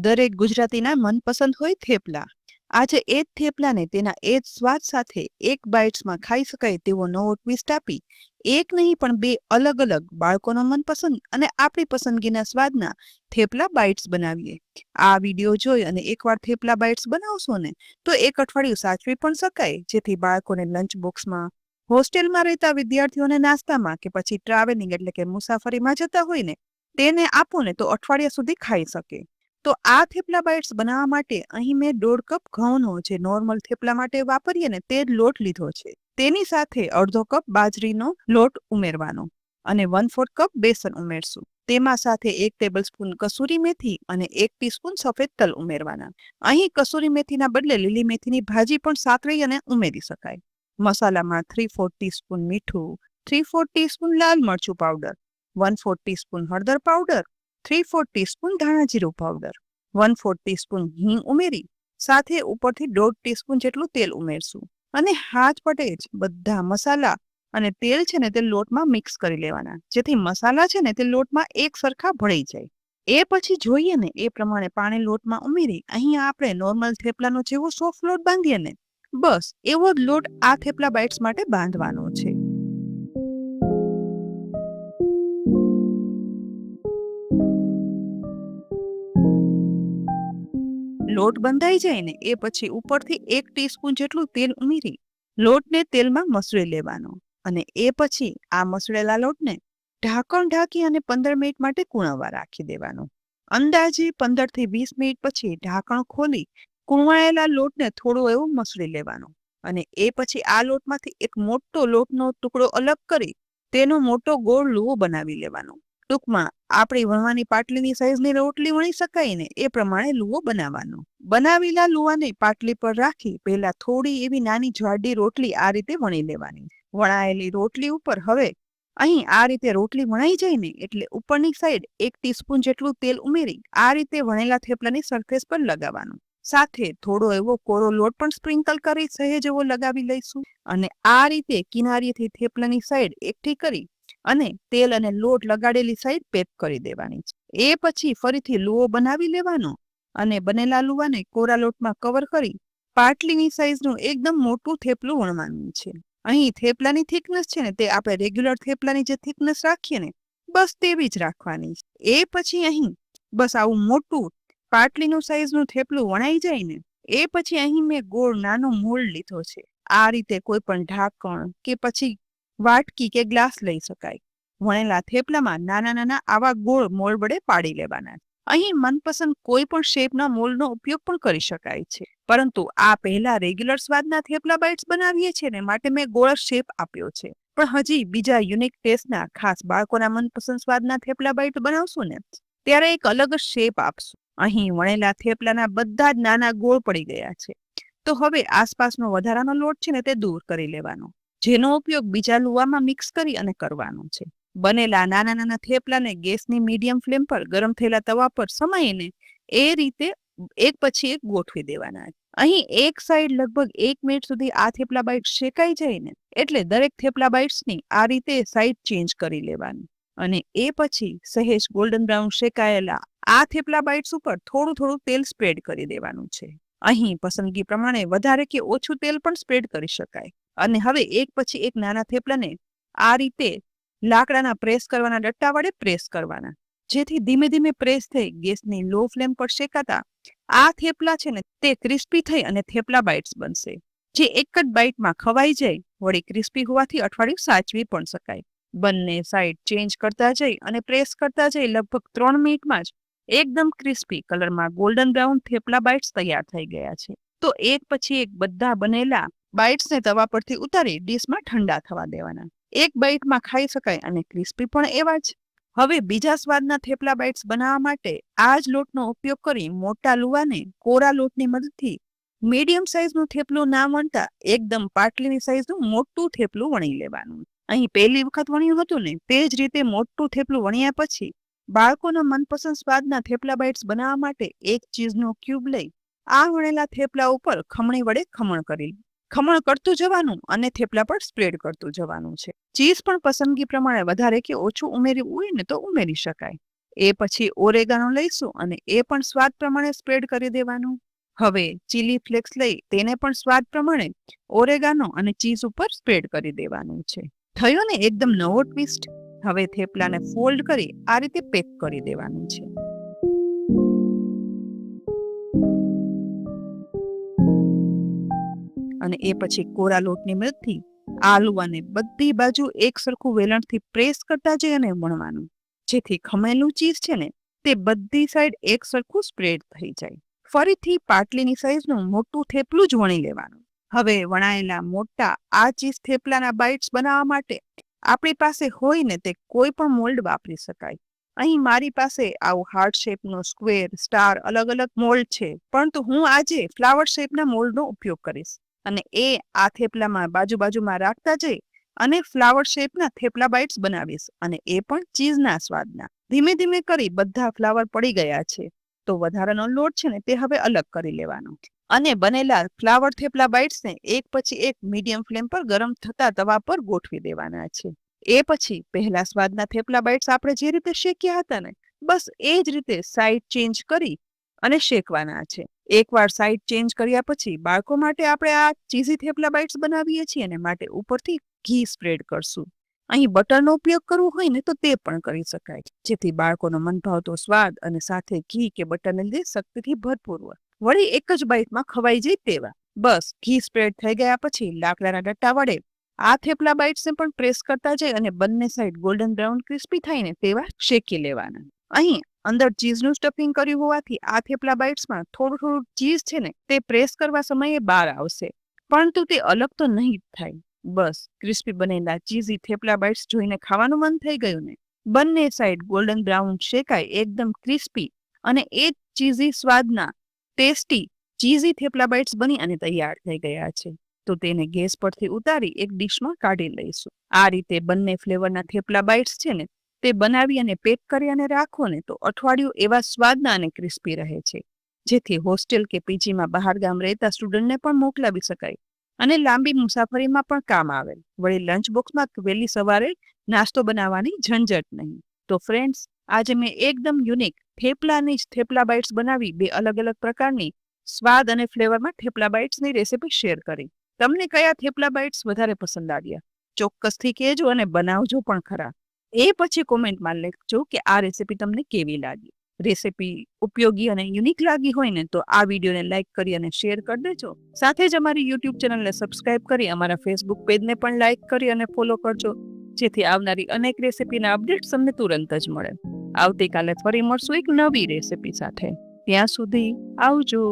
દરેક ગુજરાતીના મનપસંદ હોય થેપલા. આજે એ જ થેપલાને તેના એ જ સ્વાદ સાથે એક બાઇટ્સમાં ખાઈ શકાય તેવો નવો ટ્વિસ્ટ આપી એક નહીં પણ બે અલગ અલગ બાળકોનો મનપસંદ અને આપણી પસંદગીના સ્વાદના થેપલા બાઇટ્સ બનાવીએ. આ વિડીયો જોઈ અને એકવાર થેપલા બાઇટ્સ બનાવશો ને તો એક અઠવાડિયું સાચવી પણ શકાય, જેથી બાળકોને લંચ બોક્સમાં, હોસ્ટેલમાં રહેતા વિદ્યાર્થીઓને નાસ્તામાં કે પછી ટ્રાવેલિંગ એટલે કે મુસાફરીમાં જતા હોય ને તેને આપો ને તો અઠવાડિયા સુધી ખાઈ શકે. તો આ થેપલા બાઇટ્સ બનાવવા માટે અહીં મેં 1.5 કપ ઘઉંનો, જે નોર્મલ થેપલા માટે વાપરીએ ને તે જ લોટ લીધો છે. તેની સાથે 1/2 કપ બાજરીનો લોટ ઉમેરવાનો અને 1/4 કપ બેસન ઉમેરશું. તેમાં સાથે 1 ટેબલસ્પૂન કસૂરી મેથી અને 1 ટીસ્પૂન સફેદ તલ ઉમેરવાના. અહીં કસૂરી મેથીના બદલે લીલી મેથીની ભાજી પણ સાતળી અને ઉમેરી શકાય. મસાલામાં 3/4 ટીસ્પૂન મીઠું, 3/4 ટીસ્પૂન લાલ મરચું પાવડર, 1/4 ટીસ્પૂન હળદર પાવડર, 3/4 ટીસ્પૂન ધાણા જીરું પાવડર, 1/4 ટીસ્પૂન હિંગ ઉમેરી સાથે ઉપરથી 1/2 ટીસ્પૂન જેટલું તેલ ઉમેરશું અને હાથ વડે જ બધા મસાલા અને તેલ છે ને તે લોટમાં મિક્સ કરી લેવાના, જેથી મસાલા છે ને તે લોટમાં એક સરખા ભળી જાય. એ પછી જોઈએ ને એ પ્રમાણે પાણી લોટમાં ઉમેરી અહીં આપણે નોર્મલ થેપલાનો જેવો સોફ્ટ લોટ બાંધીએ ને બસ એવો જ લોટ આ થેપલા બાઇટ્સ માટે બાંધવાનો છે. લોટ બંધાઈ જાય ને એ પછી ઉપરથી 1 ટીસ્પૂન જેટલું તેલ ઉમેરી લોટને તેલમાં મસળી લેવાનો અને એ પછી આ મસળેલા લોટને ઢાંકણ ઢાંકી અને 15 મિનિટ માટે કૂણવવા રાખી દેવાનો. અંદાજે 15 થી 20 મિનિટ પછી ઢાંકણ ખોલી કૂણવાયેલા લોટને થોડો એવો મસળી લેવાનો અને એ પછી આ લોટમાંથી એક મોટો લોટનો ટુકડો અલગ કરી તેનો મોટો ગોળ લુવો બનાવી લેવાનો. ટૂંકમાં આપણી વણવાની પાટલીની સાઈઝની રોટલી વણી શકાય ને એ પ્રમાણે લુવો બનાવવાનો. બનાવેલા લુવાને પાટલી પર રાખી પહેલા થોડી એવી નાની જાડી રોટલી આ રીતે વણી લેવાની. વણાયેલી રોટલી ઉપર હવે અહીં આ રીતે રોટલી વણાઈ જાય ને એટલે ઉપરની સાઈડ 1 ટીસ્પૂન જેટલું તેલ ઉમેરી આ રીતે વણેલા થેપલાની સરફેસ પર લગાવવાનું. સાથે થોડો એવો કોરો લોટ પણ સ્પ્રિંકલ કરી સહેજ એવો લગાવી લઈશું અને આ રીતે કિનારીથી થેપલાની સાઈડ એકઠી કરી અને તેલ અને લોટ લગાડેલી સાઈડ પેક કરી દેવાની છે. એ પછી ફરીથી લુવો બનાવી લેવાનો અને બનેલા લુવાને કોરા લોટમાં કવર કરી પાટલીની સાઈઝનું એકદમ મોટું થેપલું વણવાનું છે. અહીં થેપલાની થિકનેસ છે ને તે આપણે રેગ્યુલર થેપલાની જે થિકનેસ રાખીએ ને બસ તેવી જ રાખવાની છે. એ પછી અહીં બસ આવું મોટું પાટલીનું સાઈઝનું થેપલું વણાઈ જાય ને એ પછી અહીં મેં ગોળ નાનો મોલ્ડ લીધો છે. આ રીતે કોઈ પણ ઢાંકણ કે પછી વાટકી કે ગ્લાસ લઈ શકાય. વણેલા થેપલામાં નાના નાના આવા ગોળ મોલ્ડ વડે પાડી લેવાના. અહીં મનપસંદ કોઈ પણ શેપના મોલ્ડનો ઉપયોગ પણ કરી શકાય છે, પરંતુ આ પહેલા રેગ્યુલર સ્વાદના થેપલા બાઇટ્સ બનાવીએ છીએ ને માટે મેં ગોળ શેપ આપ્યો છે. પણ હજી બીજા યુનિક ટેસ્ટના ખાસ બાળકોના મનપસંદ સ્વાદના થેપલા બાઇટ બનાવશું ને ત્યારે એક અલગ શેપ આપશું. અહીં વણેલા થેપલાના બધા જ નાના ગોળ પડી ગયા છે. તો હવે આસપાસનો વધારાનો લોટ છે ને તે દૂર કરી લેવાનો, જેનો ઉપયોગ બીજા લુવામાં મિક્સ કરી અને કરવાનો છે. બનેલા નાના નાના થેપલાને ગેસની મીડિયમ ફ્લેમ પર ગરમ થયેલા તવા પર સમાઈને એ રીતે એક પછી એક ગોઠવી દેવાના. અહીં એક સાઈડ લગભગ 1 મિનિટ સુધી આ થેપલા બાઇટ શેકાઈ જાય ને એટલે દરેક થેપલા બાઇટ્સની આ રીતે સાઈડ ચેન્જ કરી લેવાની અને એ પછી સહેજ ગોલ્ડન બ્રાઉન શેકાયેલા આ થેપલા બાઇટ્સ ઉપર થોડું થોડું તેલ સ્પ્રેડ કરી દેવાનું છે. અહીં પસંદગી પ્રમાણે વધારે કે ઓછું તેલ પણ સ્પ્રેડ કરી શકાય. અને હવે એક પછી એક નાના થેપલાને આ રીતે લાકડાના પ્રેસ કરવાના ડટ્ટા વડે પ્રેસ કરવાના, જેથી ધીમે ધીમે પ્રેસ થઈ ગેસની લો ફ્લેમ પર શેકાતા આ થેપલા છે ને તે ક્રિસ્પી થઈ અને થેપલા બાઇટ્સ બનશે, જે એક જ બાઇટમાં ખવાઈ જાય. વળી ક્રિસ્પી હોવાથી અઠવાડિયું સાચવી પણ શકાય. બંને સાઈડ ચેન્જ કરતા જઈ અને પ્રેસ કરતા જઈ લગભગ 3 મિનિટમાં જ એકદમ ક્રિસ્પી કલરમાં ગોલ્ડન બ્રાઉન થેપલા બાઇટ્સ તૈયાર થઈ ગયા છે. તો એક પછી એક બધા બનેલા બાઇટ્સને તવા પરથી ઉતારી ડીશમાં ઠંડા થવા દેવાના. એક બાઇટમાં ખાઈ શકાય અને ક્રિસ્પી પણ એવા જ. હવે બીજા સ્વાદના થેપલા બાઇટ્સ બનાવવા માટે આ જ લોટનો ઉપયોગ કરી મોટા લુવાને કોરા લોટની મદદથી મીડિયમ સાઈઝનું થેપલું ના વણતા એકદમ પાટલીની સાઈઝનું મોટું થેપલું વણી લેવાનું. અહીં પહેલી વખત વણ્યું હતું ને તે જ રીતે મોટું થેપલું વણ્યા પછી બાળકોના મનપસંદ સ્વાદના થેપલા બાઇટ્સ બનાવવા માટે એક ચીઝનો ક્યુબ લઈ આ વણેલા થેપલા ઉપર ખમણી વડે ખમણ કરતું જવાનું અને થેપલા પર સ્પ્રેડ કરતું જવાનું છે. ચીઝ પણ પસંદગી પ્રમાણે વધારે કે ઓછું ઉમેરવું હોય ને તો ઉમેરી શકાય. એ પછી ઓરેગાનો લઈશું અને એ પણ સ્વાદ પ્રમાણે સ્પ્રેડ કરી દેવાનું. હવે ચીલી ફ્લેક્સ લઈ તેને પણ સ્વાદ પ્રમાણે ઓરેગાનો અને ચીઝ ઉપર સ્પ્રેડ કરી દેવાનું છે. થયો ને એકદમ નવો ટ્વિસ્ટ. હવે થેપલાને ફોલ્ડ કરી આ રીતે પેક કરી દેવાનું છે. અને એ પછી કોરા લોટની મદદથી આલુવાને બધી બાજુ એક સરખું વેલણથી પ્રેસ કરતા જઈ અને વણવાનું, જેથી ખમેલું ચીઝ છે ને તે બધી સાઈડ એક સરખું સ્પ્રેડ થઈ જાય. ફરીથી પાટલીની સાઈઝનું મોટું થેપલું જ વણી લેવાનું. હવે વણાયેલા મોટા આ ચીઝ થેપલાના બાઇટ્સ બનાવવા માટે આપણી પાસે હોય ને તે કોઈ પણ મોલ્ડ વાપરી શકાય. અહીં મારી પાસે આવું હાર્ટ શેપનો સ્ક્વેર, સ્ટાર અલગ અલગ મોલ્ડ છે, પરંતુ હું આજે ફ્લાવર શેપના મોલ્ડનો ઉપયોગ કરીશ અને એ આ થેપલામાં બાજુમાં રાખતા જઈ અને ફ્લાવર શેપના થેપલા બાઇટ્સ બનાવીશ, અને એ પણ ચીઝના સ્વાદના. ધીમે ધીમે કરી બધા ફ્લાવર પડી ગયા છે, તો વધારાનો લોટ છે ને તે હવે અલગ કરી લેવાનો અને બનેલા ફ્લાવર થેપલા બાઇટ્સને એક પછી એક મીડિયમ ફ્લેમ પર ગરમ થતા તવા પર ગોઠવી દેવાના છે. એ પછી પહેલા સ્વાદના થેપલા બાઇટ્સ આપણે જે રીતે શેક્યા હતા ને, બસ એ જ રીતે સાઈડ ચેન્જ કરી અને શેકવાના છે. એકવાર સાઈડ ચેન્જ કર્યા પછી બાળકો માટે આપણે આ ચીઝી થેપલા બાઇટ્સ બનાવીએ છીએ અને માટે ઉપરથી ઘી સ્પ્રેડ કરશું. અહીં બટરનો ઉપયોગ કરવો હોય ને તો તે પણ કરી શકાય, જેથી બાળકોનો મનભાવતો સ્વાદ અને સાથે ઘી કે બટરને લીધે શક્તિથી ભરપૂર હોય, વળી એક જ બાઇટમાં ખવાઈ જાય તેવા. બસ ઘી સ્પ્રેડ થઈ ગયા પછી લાકડાના ડટ્ટા વડે આ થેપલા બાઇટ્સને પણ પ્રેસ કરતા જાય અને બંને સાઈડ ગોલ્ડન બ્રાઉન ક્રિસ્પી થાય ને તેવા શેકી લેવાના. અહીં અંદર ચીઝનું સ્ટફિંગ કર્યું હોવાથી આ થેપલા બાઇટ્સમાં થોડું ચીઝ છે ને તે પ્રેસ કરવા સમયે બહાર આવશે, પરંતુ તે અલગ તો નહીં જ થાય. બસ ક્રિસ્પી બનેલા ચીઝી થેપલા બાઇટ્સ જોઈને ખાવાનું મન થઈ ગયું ને. બંને સાઈડ ગોલ્ડન બ્રાઉન શેકાય એકદમ ક્રિસ્પી અને એ ચીઝી સ્વાદના ટેસ્ટી ચીઝી થેપલા બાઇટ્સ બની અને તૈયાર થઈ ગયા છે. તો તેને ગેસ પરથી ઉતારી એક ડીશમાં કાઢી લઈશું. આ રીતે બંને ફ્લેવરના થેપલા બાઇટ્સ છે ને તે બનાવી અને પેક કરી અને રાખો ને તો અઠવાડિયું એવા સ્વાદના અને ક્રિસ્પી રહે છે, જેથી હોસ્ટેલ કે પીજીમાં બહાર ગામ રહેતા સ્ટુડન્ટને પણ મોકલાવી શકાય અને લાંબી મુસાફરીમાં પણ કામ આવે. વળી લંચ બોક્સમાં વહેલી સવારે નાસ્તો બનાવવાની ઝંઝટ નહીં. તો ફ્રેન્ડ્સ, આજે મેં એકદમ યુનિક થેપલાની જ થેપલા બાઇટ્સ બનાવી બે અલગ અલગ પ્રકારની સ્વાદ અને ફ્લેવરમાં થેપલા બાઇટ્સની રેસીપી શેર કરી. તમને કયા થેપલા બાઇટ્સ વધારે પસંદ આવ્યા ચોક્કસથી કહેજો અને બનાવજો પણ ખરા. એ પછી કોમેન્ટમાં લખજો કે આ રેસીપી તમને કેવી લાગી. રેસીપી ઉપયોગી અને યુનિક લાગી હોય ને તો આ વિડીયોને લાઈક કરી અને શેર કરી દેજો. સાથે જ અમારી યુટ્યુબ ચેનલને સબસ્ક્રાઇબ કરી અમારા ફેસબુક પેજને પણ લાઈક કરી અને ફોલો કરજો, જેથી આવનારી અનેક રેસીપીના અપડેટ્સ તમને તુરંત જ મળે. આવતીકાલે ફરી મળશું એક નવી રેસીપી સાથે. ત્યાં સુધી આવજો.